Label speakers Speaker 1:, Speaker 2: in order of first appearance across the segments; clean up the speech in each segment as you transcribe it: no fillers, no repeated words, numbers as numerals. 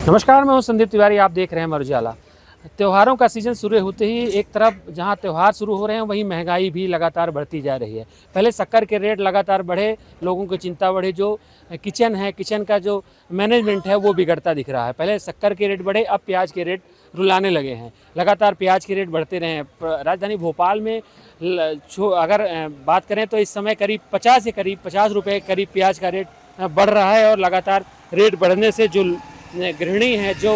Speaker 1: नमस्कार, मैं हूं संदीप तिवारी। आप देख रहे हैं अमर उजाला। त्योहारों का सीज़न शुरू होते ही एक तरफ जहां त्यौहार शुरू हो रहे हैं वहीं महंगाई भी लगातार बढ़ती जा रही है। पहले शक्कर के रेट लगातार बढ़े, लोगों की चिंता बढ़ी, जो किचन है, किचन का जो मैनेजमेंट है वो बिगड़ता दिख रहा है। पहले शक्कर के रेट बढ़े, अब प्याज के रेट रुलाने लगे हैं। लगातार प्याज के रेट बढ़ते रहे हैं। राजधानी भोपाल में अगर बात करें तो इस समय करीब 50 रुपये करीब प्याज का रेट बढ़ रहा है। और लगातार रेट बढ़ने से जो गृहिणी है, जो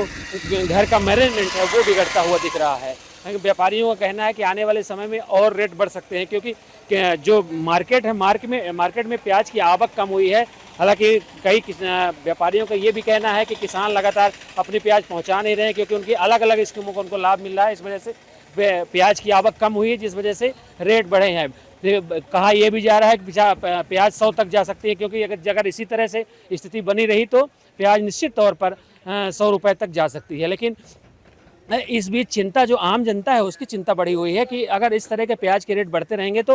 Speaker 1: घर का मैनेजमेंट है वो बिगड़ता हुआ दिख रहा है। व्यापारियों का कहना है कि आने वाले समय में और रेट बढ़ सकते हैं, क्योंकि जो मार्केट है, मार्केट में प्याज की आवक कम हुई है। हालांकि कई व्यापारियों का ये भी कहना है कि किसान लगातार अपनी प्याज पहुंचा नहीं रहे हैं, क्योंकि उनकी अलग अलग स्कीमों को उनको लाभ मिल रहा है। इस वजह से प्याज की आवक कम हुई है, जिस वजह से रेट बढ़े हैं। कहा यह भी जा रहा है कि प्याज 100 तक जा सकती है, क्योंकि अगर इसी तरह से स्थिति बनी रही तो प्याज निश्चित तौर पर 100 रुपये तक जा सकती है। लेकिन इस बीच चिंता जो आम जनता है उसकी चिंता बढ़ी हुई है कि अगर इस तरह के प्याज के रेट बढ़ते रहेंगे तो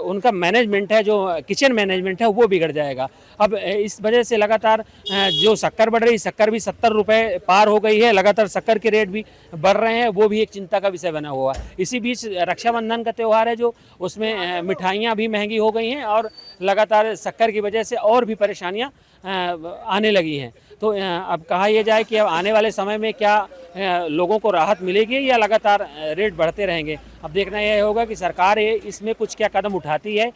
Speaker 1: उनका मैनेजमेंट है, जो किचन मैनेजमेंट है वो बिगड़ जाएगा। अब इस वजह से लगातार जो शक्कर बढ़ रही है, शक्कर भी 70 रुपये पार हो गई है। लगातार शक्कर के रेट भी बढ़ रहे हैं, वो भी एक चिंता का विषय बना हुआ है। इसी बीच रक्षाबंधन का त्यौहार है, जो उसमें मिठाइयाँ भी महंगी हो गई हैं और लगातार शक्कर की वजह से और भी परेशानियाँ आने लगी हैं। तो अब कहा यह जाए कि अब आने वाले समय में क्या लोगों को राहत मिलेगी या लगातार रेट बढ़ते रहेंगे। अब देखना यह होगा कि सरकार इसमें कुछ क्या कदम उठाती है,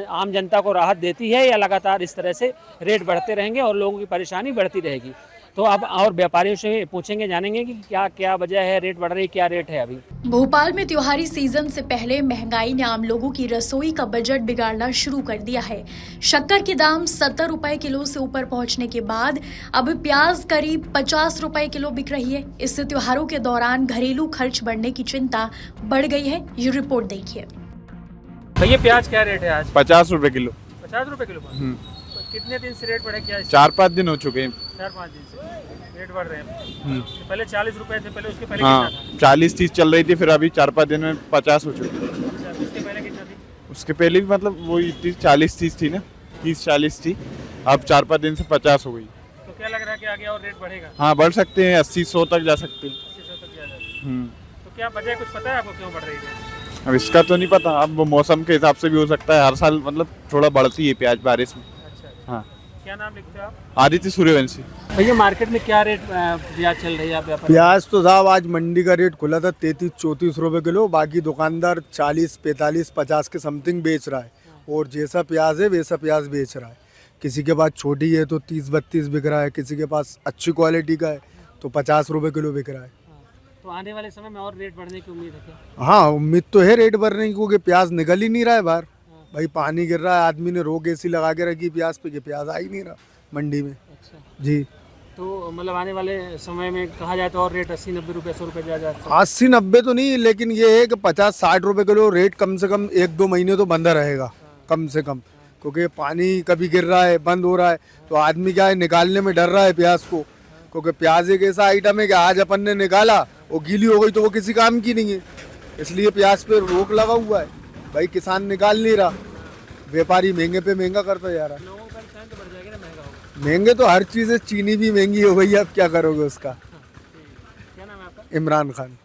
Speaker 1: आम जनता को राहत देती है, या लगातार इस तरह से रेट बढ़ते रहेंगे और लोगों की परेशानी बढ़ती रहेगी। तो अब और व्यापारियों से पूछेंगे, जानेंगे कि क्या क्या वजह है रेट बढ़ रही, क्या रेट है अभी।
Speaker 2: भोपाल में त्योहारी सीजन से पहले महंगाई ने आम लोगों की रसोई का बजट बिगाड़ना शुरू कर दिया है। शक्कर के दाम 70 रुपए किलो से ऊपर पहुंचने के बाद अब प्याज करीब 50 रुपए किलो बिक रही है। इससे त्योहारों के दौरान घरेलू खर्च बढ़ने की चिंता बढ़ गई है। ये रिपोर्ट देखिए।
Speaker 1: भैया प्याज क्या रेट है आज?
Speaker 3: 50 रुपए किलो।
Speaker 1: 50 रुपए किलो। कितने दिन से रेट बढ़े? क्या
Speaker 3: 4-5 दिन हो चुके हैं।
Speaker 1: 4-5 दिन से रेट बढ़ रहे हैं। पहले 40 रुपए थे, पहले उसके पहले
Speaker 3: हाँ,
Speaker 1: कितना था?
Speaker 3: 40-30 चल रही थी, फिर अभी 4-5 दिन में 50 हो चुकी है।
Speaker 1: अच्छा, उसके पहले कितना थी?
Speaker 3: उसके पहले भी मतलब वही 40-30 थी ना, 30-40 थी। अब 4-5 दिन से 50 हो गई।
Speaker 1: तो क्या लग रहा है कि आगे और रेट बढ़ेगा?
Speaker 3: हाँ, बढ़ सकते हैं, 80-100 तक जा सकते हैं।
Speaker 1: 80-100 तक जा सकते हैं। तो क्या वजह कुछ पता है आपको क्यों बढ़ रही है?
Speaker 3: अब इसका तो नहीं पता, अब वो मौसम के हिसाब से भी हो सकता है। हर साल मतलब थोड़ा बढ़ती है प्याज बारिश में।
Speaker 1: अच्छा।
Speaker 3: हाँ।
Speaker 1: क्या नाम लिखते हो आप?
Speaker 3: आदित्य सूर्यवंशी।
Speaker 1: भैया मार्केट में क्या रेट प्याज चल रही है आप व्यापार?
Speaker 4: प्याज तो साहब आज मंडी का रेट खुला था 33-34 रुपए किलो। बाकी दुकानदार 40, 45, 50 के समथिंग बेच रहा है। और जैसा प्याज है वैसा प्याज बेच रहा है। किसी के पास छोटी है तो 30-32 बिक रहा है, किसी के पास अच्छी क्वालिटी का है तो 50 रुपए किलो बिक रहा है।
Speaker 1: तो आने वाले समय में और रेट बढ़ने की उम्मीद है क्या?
Speaker 4: हाँ, उम्मीद तो है रेट बढ़ने की, क्योंकि प्याज निकल ही नहीं रहा है बाहर। भाई पानी गिर रहा है, आदमी ने रोक एसी लगा के रखी प्याज पे, कि प्याज आ ही नहीं रहा मंडी में।
Speaker 1: अच्छा
Speaker 4: जी,
Speaker 1: तो मतलब आने वाले समय में कहा जाए तो और रेट 80-90 रुपये 100 रुपये जा
Speaker 4: 80-90 तो नहीं, लेकिन ये है कि 50-60 रुपए किलो रेट कम से कम 1-2 महीने तो बंदा रहेगा कम से कम। क्योंकि पानी कभी गिर रहा है, बंद हो रहा है, तो आदमी क्या है, निकालने में डर रहा है प्याज को। क्योंकि प्याज एक ऐसा आइटम है कि आज अपन ने निकाला, वो गीली हो गई तो वो किसी काम की नहीं है। इसलिए प्याज पे रोक लगा हुआ है। भाई किसान निकाल नहीं रहा, व्यापारी महंगे पे महंगा करता जा रहा है।
Speaker 1: लोगों का नुकसान तो बढ़ जाएगा ना, महंगा होगा।
Speaker 4: महंगे तो हर चीज़ है, चीनी भी महंगी हो गई है, अब क्या करोगे उसका।
Speaker 1: क्या नाम है आपका?
Speaker 4: इमरान खान।